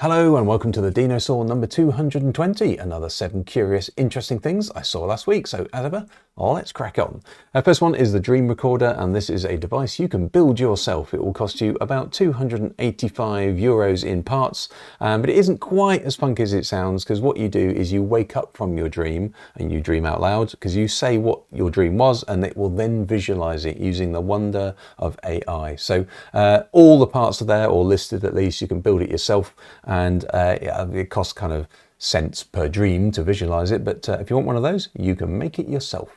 Hello and welcome to the Dinosaw number 220, another 7 curious, interesting things I saw last week. So as ever, let's crack on. First one is the Dream Recorder, and this is a device you can build yourself. It will cost you about €285 in parts, but it isn't quite as funky as it sounds, because what you do is you wake up from your dream and you dream out loud, because you say what your dream was and it will then visualize it using the wonder of AI. So all the parts are there, or listed at least. You can build it yourself, and it costs kind of cents per dream to visualize it, but if you want one of those, you can make it yourself.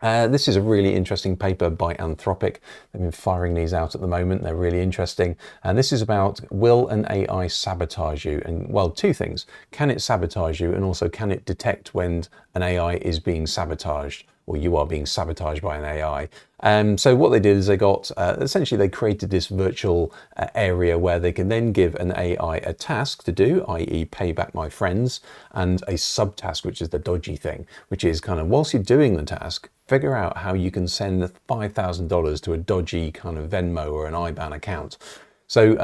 This is a really interesting paper by Anthropic. They've been firing these out at the moment. They're really interesting. And this is about, will an AI sabotage you? And well, two things. Can it sabotage you? And also, can it detect when an AI is being sabotaged, or you are being sabotaged by an AI? So what they did is they got, essentially they created this virtual area where they can then give an AI a task to do, i.e. pay back my friends, and a subtask, which is the dodgy thing, which is kind of, whilst you're doing the task, figure out how you can send $5,000 to a dodgy kind of Venmo or an IBAN account. So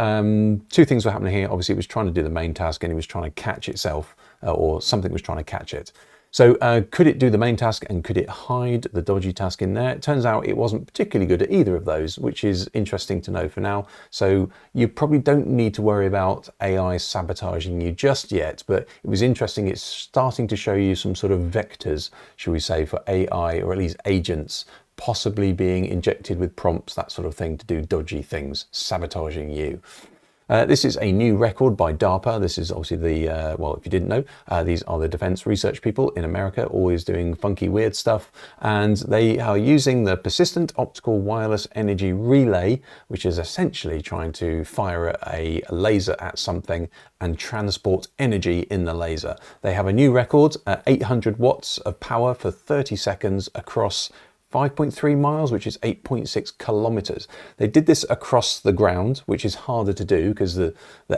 two things were happening here. Obviously, it was trying to do the main task, and it was trying to catch itself, or something was trying to catch it. So could it do the main task, and could it hide the dodgy task in there? It turns out it wasn't particularly good at either of those, which is interesting to know for now. So you probably don't need to worry about AI sabotaging you just yet, but it was interesting. It's starting to show you some sort of vectors, shall we say, for AI, or at least agents, possibly being injected with prompts, that sort of thing, to do dodgy things, sabotaging you. This is a new record by DARPA. This is obviously the, well, if you didn't know, these are the defense research people in America, always doing funky, weird stuff. And they are using the persistent optical wireless energy relay, which is essentially trying to fire a laser at something and transport energy in the laser. They have a new record, 800 watts of power for 30 seconds across 5.3 miles, which is 8.6 kilometers. They did this across the ground, which is harder to do because the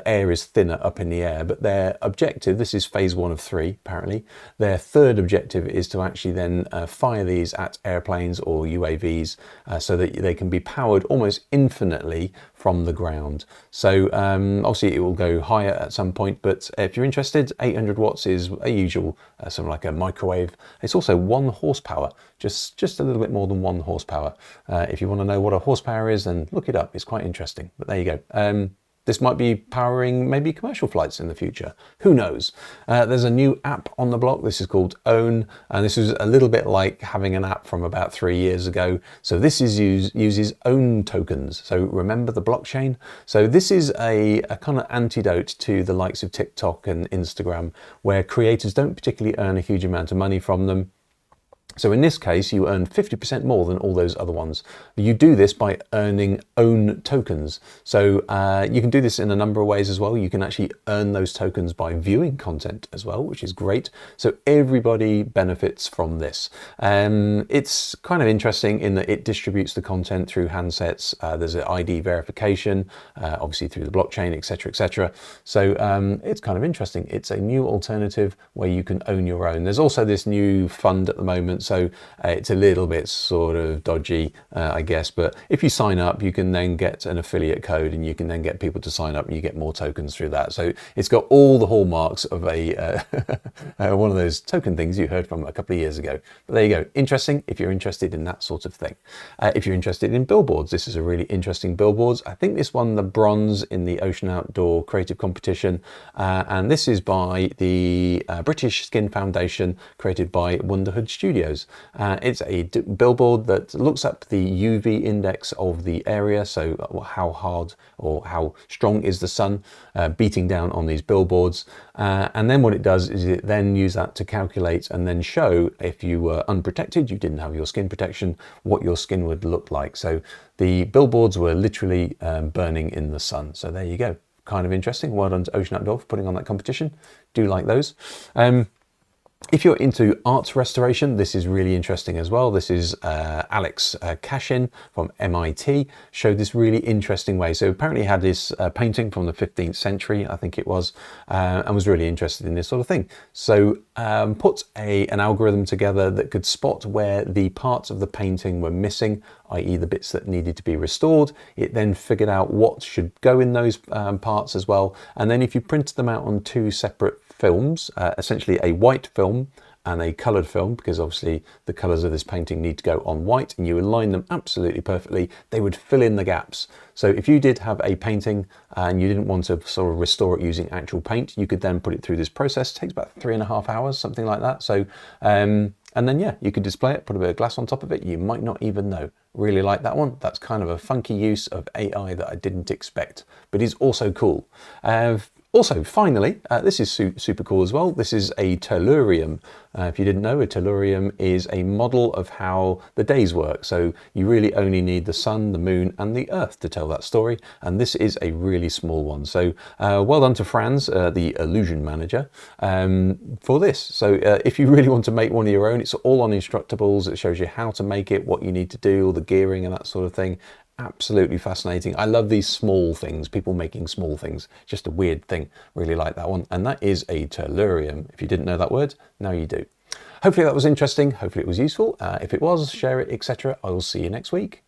air is thinner up in the air. But their objective, this is phase 1 of 3, apparently. Their third objective is to actually then fire these at airplanes or UAVs so that they can be powered almost infinitely from the ground. So obviously it will go higher at some point, but if you're interested, 800 watts is a usual, something like a microwave. It's also 1 horsepower, just a little bit more than 1 horsepower. If you want to know what a horsepower is, then look it up. It's quite interesting, but there you go. This might be powering maybe commercial flights in the future. Who knows? There's a new app on the block. This is called Own, and this is a little bit like having an app from about 3 years ago. So this is uses Own tokens. So remember the blockchain? So this is a kind of antidote to the likes of TikTok and Instagram, where creators don't particularly earn a huge amount of money from them. So in this case, you earn 50% more than all those other ones. You do this by earning Own tokens. So you can do this in a number of ways as well. You can actually earn those tokens by viewing content as well, which is great. So everybody benefits from this. It's kind of interesting in that it distributes the content through handsets. There's an ID verification, obviously through the blockchain, etc., etc. So it's kind of interesting. It's a new alternative where you can own your own. There's also this new fund at the moment. So it's a little bit sort of dodgy, I guess, but if you sign up, you can then get an affiliate code, and you can then get people to sign up, and you get more tokens through that. So it's got all the hallmarks of a one of those token things you heard from a couple of years ago. But there you go. Interesting if you're interested in that sort of thing. If you're interested in billboards, this is a really interesting billboards. I think this won the bronze in the Ocean Outdoor Creative Competition, and this is by the British Skin Foundation, created by Wonderhood Studios. It's a billboard that looks up the UV index of the area, so how hard or how strong is the sun beating down on these billboards, and then what it does is it then use that to calculate and then show, if you were unprotected, you didn't have your skin protection, what your skin would look like. So the billboards were literally burning in the sun. So there you go. Kind of interesting. Well done to Ocean Outdoor for putting on that competition. Do like those. If you're into art restoration, this is really interesting as well. This is Alex Kashin from MIT, showed this really interesting way. So apparently he had this painting from the 15th century, I think it was, and was really interested in this sort of thing. So put an algorithm together that could spot where the parts of the painting were missing, i.e. the bits that needed to be restored. It then figured out what should go in those parts as well. And then if you printed them out on two separate films, essentially a white film and a coloured film, because obviously the colours of this painting need to go on white, and you align them absolutely perfectly, they would fill in the gaps. So if you did have a painting and you didn't want to sort of restore it using actual paint, you could then put it through this process. It takes about 3.5 hours, something like that. So, and then yeah, you could display it, put a bit of glass on top of it. You might not even know. Really like that one. That's kind of a funky use of AI that I didn't expect, but is also cool. Also, finally, this is super cool as well. This is a tellurium. If you didn't know, a tellurium is a model of how the days work. So you really only need the sun, the moon, and the earth to tell that story. And this is a really small one. So well done to Franz, the illusion manager, for this. So if you really want to make one of your own, it's all on Instructables. It shows you how to make it, what you need to do, all the gearing and that sort of thing. Absolutely fascinating. I love these small things, people making small things, just a weird thing. Really like that one. And that is a tellurium. If you didn't know that word, now you do. Hopefully that was interesting. Hopefully it was useful. If it was, share it, etc. I will see you next week.